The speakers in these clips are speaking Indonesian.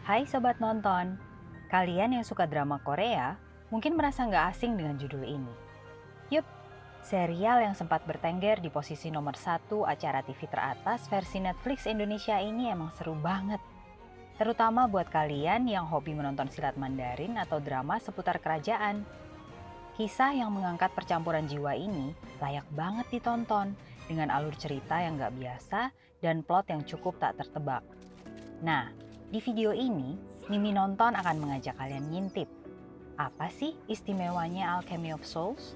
Hai Sobat Nonton, kalian yang suka drama Korea mungkin merasa nggak asing dengan judul ini. Yup, serial yang sempat bertengger di posisi nomor 1 acara TV teratas versi Netflix Indonesia ini emang seru banget. Terutama buat kalian yang hobi menonton silat Mandarin atau drama seputar kerajaan. Kisah yang mengangkat percampuran jiwa ini layak banget ditonton dengan alur cerita yang nggak biasa dan plot yang cukup tak tertebak. Nah, di video ini, Mimi Nonton akan mengajak kalian ngintip. Apa sih istimewanya Alchemy of Souls?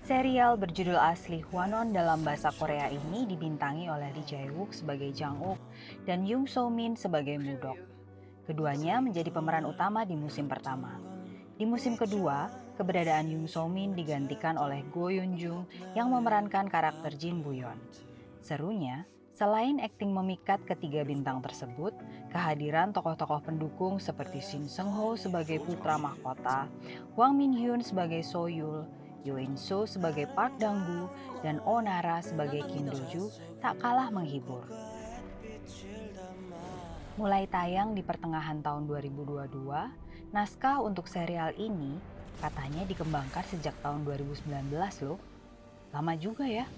Serial berjudul asli Hwanon dalam bahasa Korea ini dibintangi oleh Lee Jae-wook sebagai Jang-uk dan Yoon So-min sebagai Mudok. Keduanya menjadi pemeran utama di musim pertama. Di musim kedua, keberadaan Yoon So-min digantikan oleh Go Yoon-jung yang memerankan karakter Jin Buyeon. Serunya, selain akting memikat ketiga bintang tersebut, kehadiran tokoh-tokoh pendukung seperti Shin Seung-ho sebagai putra mahkota, Hwang Min-hyun sebagai So-yul, Yoo In-soo sebagai Park Dang-gu, dan Oh Nara sebagai Kim Do-ju tak kalah menghibur. Mulai tayang di pertengahan tahun 2022, naskah untuk serial ini katanya dikembangkan sejak tahun 2019 loh. Lama juga ya.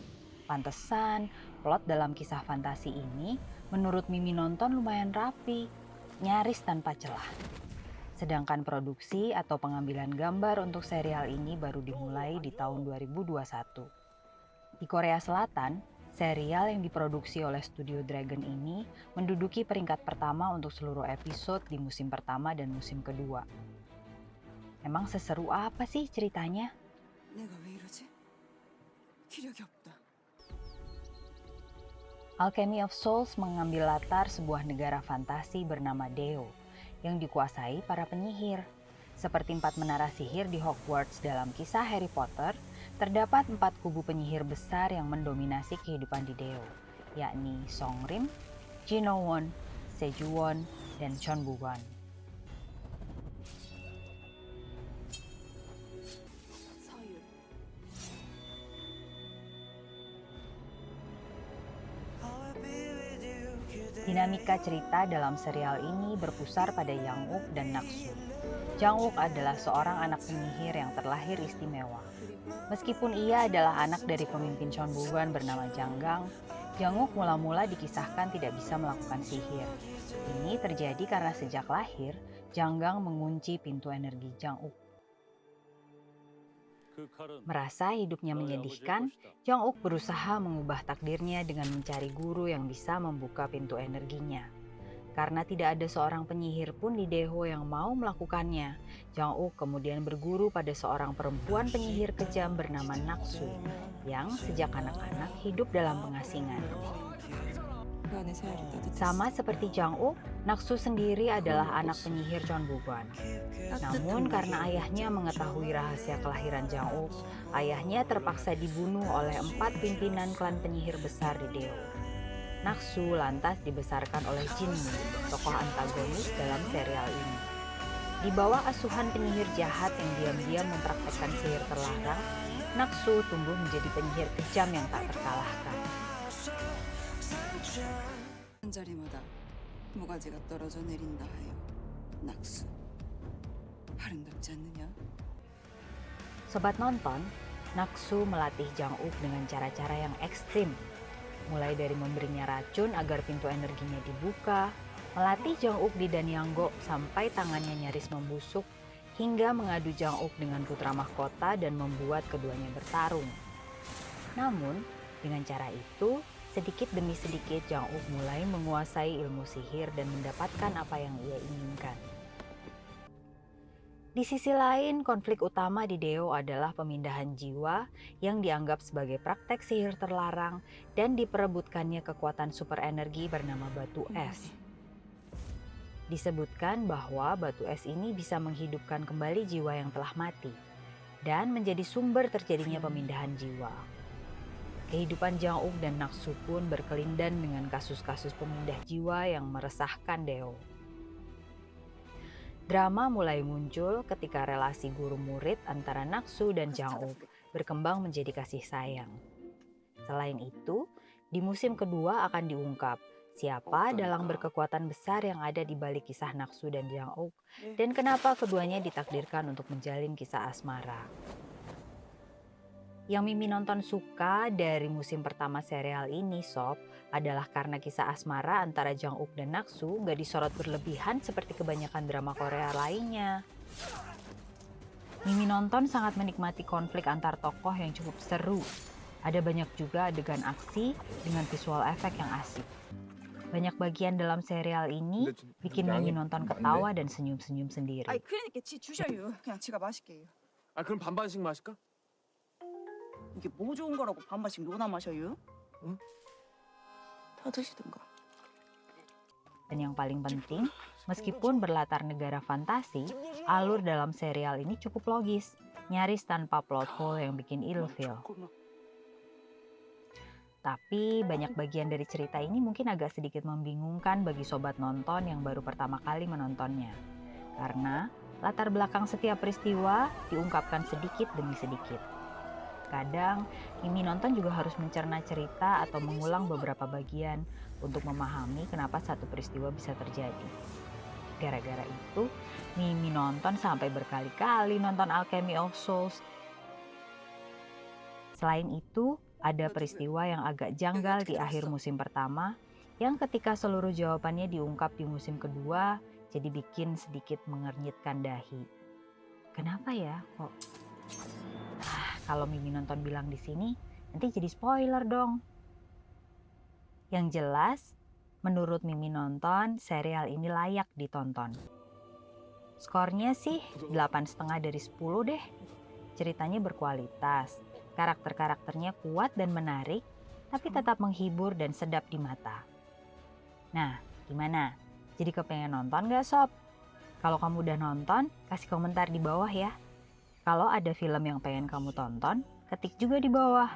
Pantesan, plot dalam kisah fantasi ini menurut Mimi Nonton lumayan rapi, nyaris tanpa celah. Sedangkan produksi atau pengambilan gambar untuk serial ini baru dimulai di tahun 2021. Di Korea Selatan, serial yang diproduksi oleh Studio Dragon ini menduduki peringkat pertama untuk seluruh episode di musim pertama dan musim kedua. Emang seseru apa sih ceritanya? Alchemy of Souls mengambil latar sebuah negara fantasi bernama Deo yang dikuasai para penyihir. Seperti 4 menara sihir di Hogwarts dalam kisah Harry Potter, terdapat 4 kubu penyihir besar yang mendominasi kehidupan di Deo, yakni Songrim, Jinowon, Sejuwon, dan Chonbugwan. Dinamika cerita dalam serial ini berpusar pada Jang-uk dan Naksu. Jang-uk adalah seorang anak penyihir yang terlahir istimewa. Meskipun ia adalah anak dari pemimpin Chonbugwan bernama Janggang, Jang-uk mula-mula dikisahkan tidak bisa melakukan sihir. Ini terjadi karena sejak lahir, Janggang mengunci pintu energi Jang-uk. Merasa hidupnya menyedihkan, Jang-uk berusaha mengubah takdirnya dengan mencari guru yang bisa membuka pintu energinya. Karena tidak ada seorang penyihir pun di Daeho yang mau melakukannya, Jang-uk kemudian berguru pada seorang perempuan penyihir kejam bernama Naksu, yang sejak anak-anak hidup dalam pengasingan. Sama seperti Jang-uk, Naksu sendiri adalah anak penyihir Chonbugwan. Namun karena ayahnya mengetahui rahasia kelahiran Jang-uk, ayahnya terpaksa dibunuh oleh 4 pimpinan klan penyihir besar di Deo. Naksu lantas dibesarkan oleh Jinmu, tokoh antagonis dalam serial ini. Di bawah asuhan penyihir jahat yang diam-diam mempraktekkan sihir terlarang, Naksu tumbuh menjadi penyihir kejam yang tak terkalahkan. 한 자리마다 모가지가 떨어져 내린다 하여 낙수 아름답지 않느냐? Sobat Nonton, Naksu melatih Jang-uk dengan cara-cara yang ekstrim. Mulai dari memberinya racun agar pintu energinya dibuka, melatih Jang-uk di Danyanggo sampai tangannya nyaris membusuk, hingga mengadu Jang-uk dengan putra mahkota dan membuat keduanya bertarung. Namun, dengan cara itu, sedikit demi sedikit Jang-uk mulai menguasai ilmu sihir dan mendapatkan apa yang ia inginkan. Di sisi lain, konflik utama di Deo adalah pemindahan jiwa yang dianggap sebagai praktek sihir terlarang dan diperebutkannya kekuatan super energi bernama batu es. Disebutkan bahwa batu es ini bisa menghidupkan kembali jiwa yang telah mati dan menjadi sumber terjadinya pemindahan jiwa. Kehidupan Jang-uk dan Naksu pun berkelindan dengan kasus-kasus pemindah jiwa yang meresahkan Deo. Drama mulai muncul ketika relasi guru-murid antara Naksu dan Jang-uk berkembang menjadi kasih sayang. Selain itu, Di musim kedua akan diungkap siapa dalang berkekuatan besar yang ada di balik kisah Naksu dan Jang-uk dan kenapa keduanya ditakdirkan untuk menjalin kisah asmara. Yang Mimi nonton suka dari musim pertama serial ini, Sob, adalah karena kisah asmara antara Jang-uk dan Naksu gak disorot berlebihan seperti kebanyakan drama Korea lainnya. Mimi nonton sangat menikmati konflik antar tokoh yang cukup seru. Ada banyak juga adegan aksi dengan visual efek yang asik. Banyak bagian dalam serial ini bikin Mimi nonton ketawa dan senyum-senyum sendiri. 그러니까 지 주셔요. 그냥 지가 마실게요. 그럼 반반씩 마실까? 이게 뭐 좋은 거라고 반반씩 노나 마셔요? 응? 다 드시든가. Dan yang paling penting, meskipun berlatar negara fantasi, alur dalam serial ini cukup logis, nyaris tanpa plot hole yang bikin ilfeel. Tapi banyak bagian dari cerita ini mungkin agak sedikit membingungkan bagi sobat nonton yang baru pertama kali menontonnya. Karena latar belakang setiap peristiwa diungkapkan sedikit demi sedikit. Kadang, Mimi nonton juga harus mencerna cerita atau mengulang beberapa bagian untuk memahami kenapa satu peristiwa bisa terjadi. Gara-gara itu, Mimi nonton sampai berkali-kali nonton Alchemy of Souls. Selain itu, ada peristiwa yang agak janggal di akhir musim pertama yang ketika seluruh jawabannya diungkap di musim kedua jadi bikin sedikit mengernyitkan dahi. Kenapa ya kok? Kalau Mimi nonton bilang di sini, nanti jadi spoiler dong. Yang jelas, menurut Mimi nonton, serial ini layak ditonton. Skornya sih 8,5 dari 10 deh. Ceritanya berkualitas, karakter-karakternya kuat dan menarik, tapi tetap menghibur dan sedap di mata. Nah, gimana? Jadi kepengen nonton gak, Sob? Kalau kamu udah nonton, kasih komentar di bawah ya. Kalau ada film yang pengen kamu tonton, ketik juga di bawah.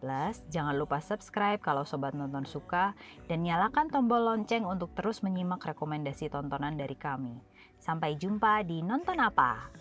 Plus, jangan lupa subscribe kalau sobat nonton suka dan nyalakan tombol lonceng untuk terus menyimak rekomendasi tontonan dari kami. Sampai jumpa di Nonton Apa?